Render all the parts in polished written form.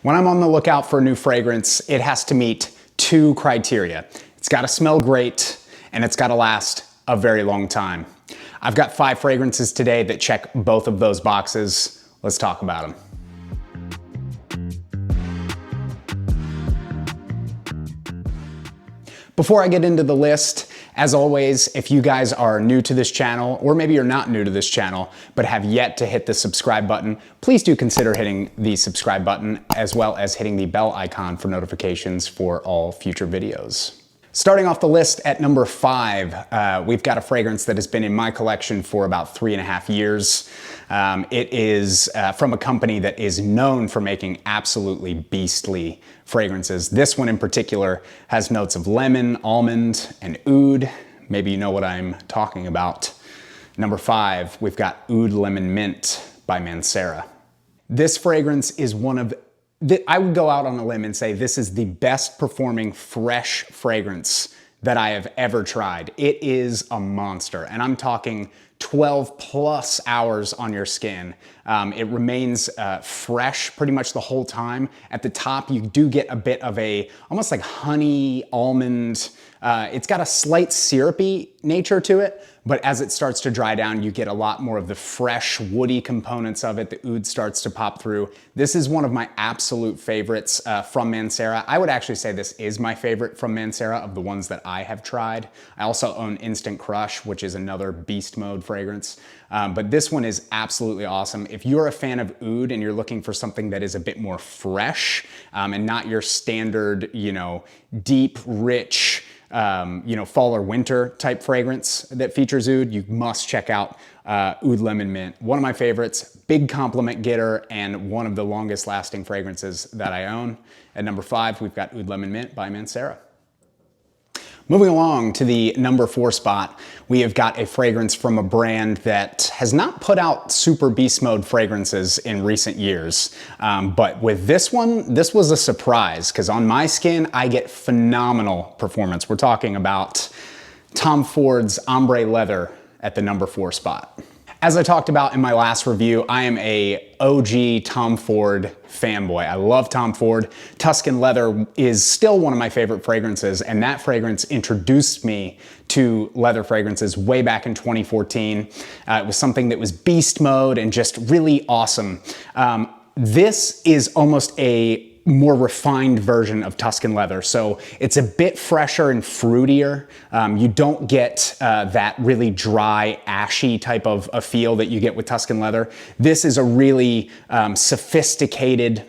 When I'm on the lookout for a new fragrance, it has to meet two criteria. It's gotta smell great, and it's gotta last a very long time. I've got 5 fragrances today that check both of those boxes. Let's talk about them. Before I get into the list, as always, if you guys are new to this channel, or maybe you're not new to this channel, but have yet to hit the subscribe button, please do consider hitting the subscribe button, as well as hitting the bell icon for notifications for all future videos. Starting off the list at number 5, we've got a fragrance that has been in my collection for about 3.5 years. It is from a company that is known for making absolutely beastly fragrances. This one in particular has notes of lemon, almond, and oud. Maybe you know what I'm talking about. Number 5, we've got Oud Lemon Mint by Mancera. This fragrance is one of I would go out on a limb and say this is the best performing fresh fragrance that I have ever tried. It is a monster, and I'm talking 12 plus hours on your skin. It remains fresh pretty much the whole time. At the top, you do get a bit of a, almost like honey, almond. It's got a slight syrupy nature to it, but as it starts to dry down, you get a lot more of the fresh, woody components of it. The oud starts to pop through. This is one of my absolute favorites from Mancera. I would actually say this is my favorite from Mancera of the ones that I have tried. I also own Instant Crush, which is another beast mode fragrance. But this one is absolutely awesome. If you're a fan of oud and you're looking for something that is a bit more fresh and not your standard, deep, rich, fall or winter type fragrance that features oud, you must check out Oud Lemon Mint. One of my favorites, big compliment getter, and one of the longest lasting fragrances that I own. At number 5, we've got Oud Lemon Mint by Mancera. Moving along to the number 4 spot, we have got a fragrance from a brand that has not put out super beast mode fragrances in recent years. But with this one, this was a surprise because on my skin, I get phenomenal performance. We're talking about Tom Ford's Ombre Leather at the number 4 spot. As I talked about in my last review, I am a OG Tom Ford fanboy. I love Tom Ford. Tuscan Leather is still one of my favorite fragrances, and that fragrance introduced me to leather fragrances way back in 2014. It was something that was beast mode and just really awesome. This is almost a more refined version of Tuscan Leather. So it's a bit fresher and fruitier. You don't get that really dry, ashy type of a feel that you get with Tuscan Leather. This is a really sophisticated,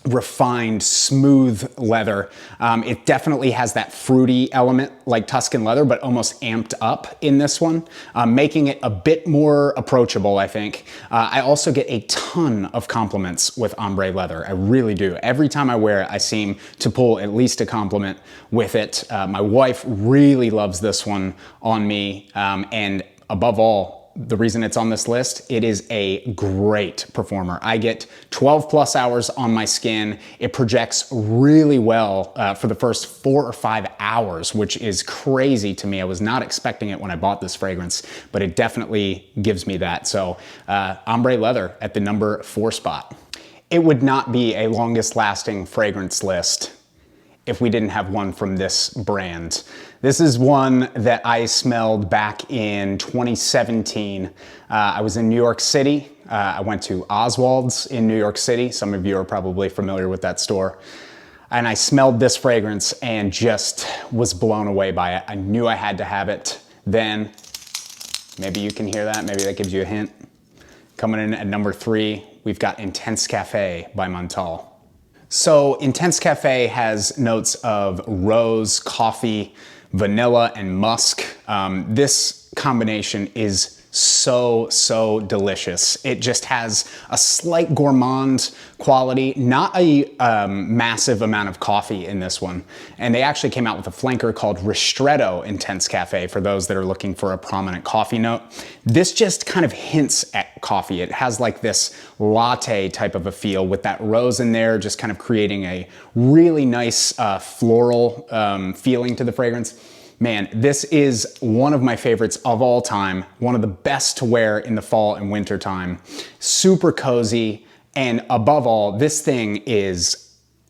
refined, smooth leather. It definitely has that fruity element like Tuscan Leather, but almost amped up in this one, making it a bit more approachable, I think. I also get a ton of compliments with Ombre Leather. I really do. Every time I wear it, I seem to pull at least a compliment with it. My wife really loves this one on me, and above all, the reason it's on this list, it is a great performer. I get 12 plus hours on my skin. It projects really well for the first 4 or 5 hours, which is crazy to me. I was not expecting it when I bought this fragrance, but it definitely gives me that. So Ombre Leather at the number 4 spot. It would not be a longest lasting fragrance list if we didn't have one from this brand. This is one that I smelled back in 2017. I was in New York City. I went to Oswald's in New York City. Some of you are probably familiar with that store. And I smelled this fragrance and just was blown away by it. I knew I had to have it then. Maybe you can hear that. Maybe that gives you a hint. Coming in at number 3, we've got Intense Cafe by Montal. So Intense Cafe has notes of rose, coffee, vanilla, and musk. This combination is so delicious. It just has a slight gourmand quality, not a massive amount of coffee in this one. And they actually came out with a flanker called Ristretto Intense Cafe for those that are looking for a prominent coffee note. This just kind of hints at coffee. It has like this latte type of a feel with that rose in there, just kind of creating a really nice floral feeling to the fragrance. Man, this is one of my favorites of all time, one of the best to wear in the fall and winter time. Super cozy, And above all, this thing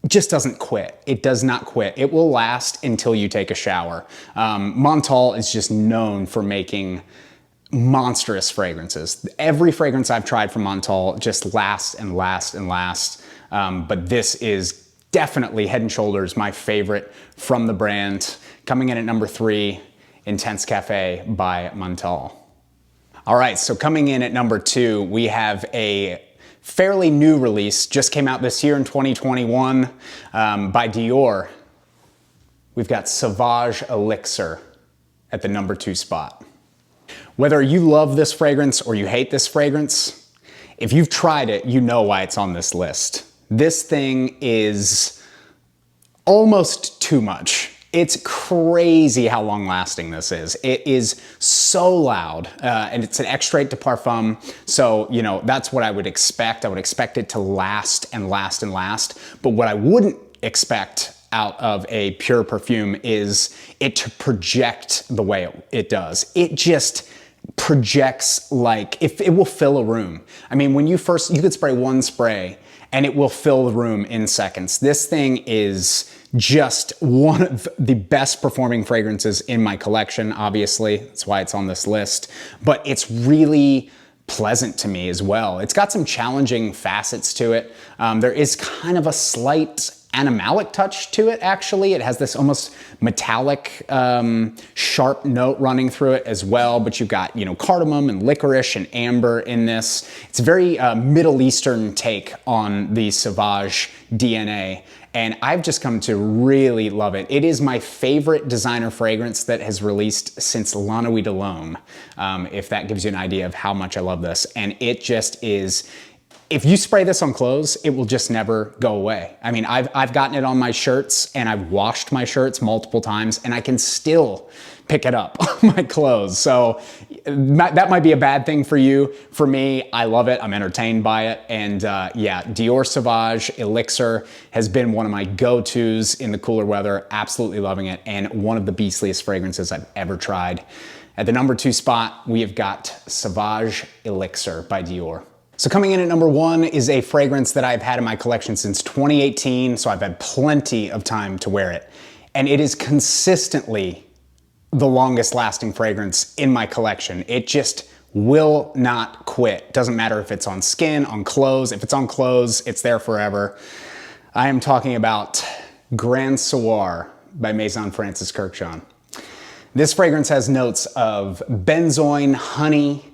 just doesn't quit. It does not quit. It will last until you take a shower. Montal is just known for making monstrous fragrances. Every fragrance I've tried from Montal just lasts and lasts and lasts. But this is definitely head and shoulders my favorite from the brand. Coming in at number 3, Intense Cafe by Montal. All right, so coming in at number 2, we have a fairly new release, just came out this year in 2021 by Dior. We've got Sauvage Elixir at the number 2 spot. Whether you love this fragrance or you hate this fragrance, if you've tried it, you know why it's on this list. This thing is almost too much. It's crazy how long lasting this is. It is so loud, and it's an extrait de parfum. So, you know, that's what I would expect. I would expect it to last and last and last. But what I wouldn't expect out of a pure perfume is it to project the way it does. It just projects like, if it will fill a room. I mean, when you could spray one spray and it will fill the room in seconds. This thing is just one of the best performing fragrances in my collection, obviously. That's why it's on this list. But it's really pleasant to me as well. It's got some challenging facets to it. There is kind of a slight animalic touch to it, actually. It has this almost metallic, sharp note running through it as well, but you've got, you know, cardamom and licorice and amber in this. It's a very Middle Eastern take on the Sauvage DNA, and I've just come to really love it. It is my favorite designer fragrance that has released since La Nuit de l'Homme, if that gives you an idea of how much I love this. And it just is, if you spray this on clothes, it will just never go away. I mean, I've gotten it on my shirts and I've washed my shirts multiple times and I can still pick it up on my clothes. So that might be a bad thing for you. For me, I love it. I'm entertained by it. And yeah, Dior Sauvage Elixir has been one of my go-tos in the cooler weather. Absolutely loving it. And one of the beastliest fragrances I've ever tried. At the number 2 spot, we have got Sauvage Elixir by Dior. So coming in at number 1 is a fragrance that I've had in my collection since 2018, so I've had plenty of time to wear it. And it is consistently the longest lasting fragrance in my collection. It just will not quit. Doesn't matter if it's on skin, on clothes. If it's on clothes, it's there forever. I am talking about Grand Soir by Maison Francis Kurkdjian. This fragrance has notes of benzoin, honey,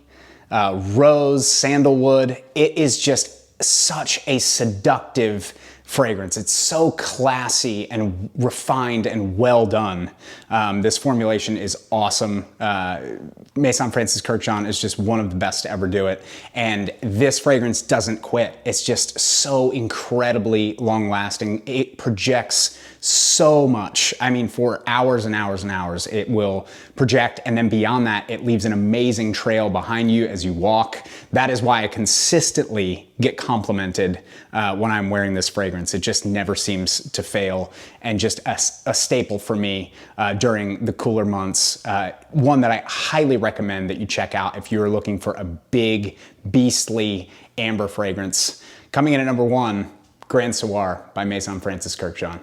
rose, sandalwood. It is just such a seductive fragrance. It's so classy and refined and well done. This formulation is awesome. Maison Francis Kurkdjian is just one of the best to ever do it. And this fragrance doesn't quit. It's just so incredibly long lasting. It projects so much. I mean, for hours and hours and hours, it will project. And then beyond that, it leaves an amazing trail behind you as you walk. That is why I consistently get complimented when I'm wearing this fragrance. It just never seems to fail, and just a staple for me during the cooler months. One that I highly recommend that you check out if you're looking for a big, beastly amber fragrance. Coming in at number 1, Grand Soir by Maison Francis Kurkdjian.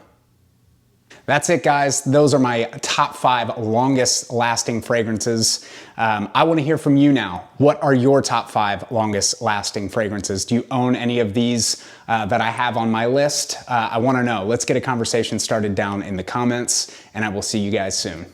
That's it, guys. Those are my top 5 longest lasting fragrances. I want to hear from you now. What are your top 5 longest lasting fragrances? Do you own any of these that I have on my list? I want to know. Let's get a conversation started down in the comments, and I will see you guys soon.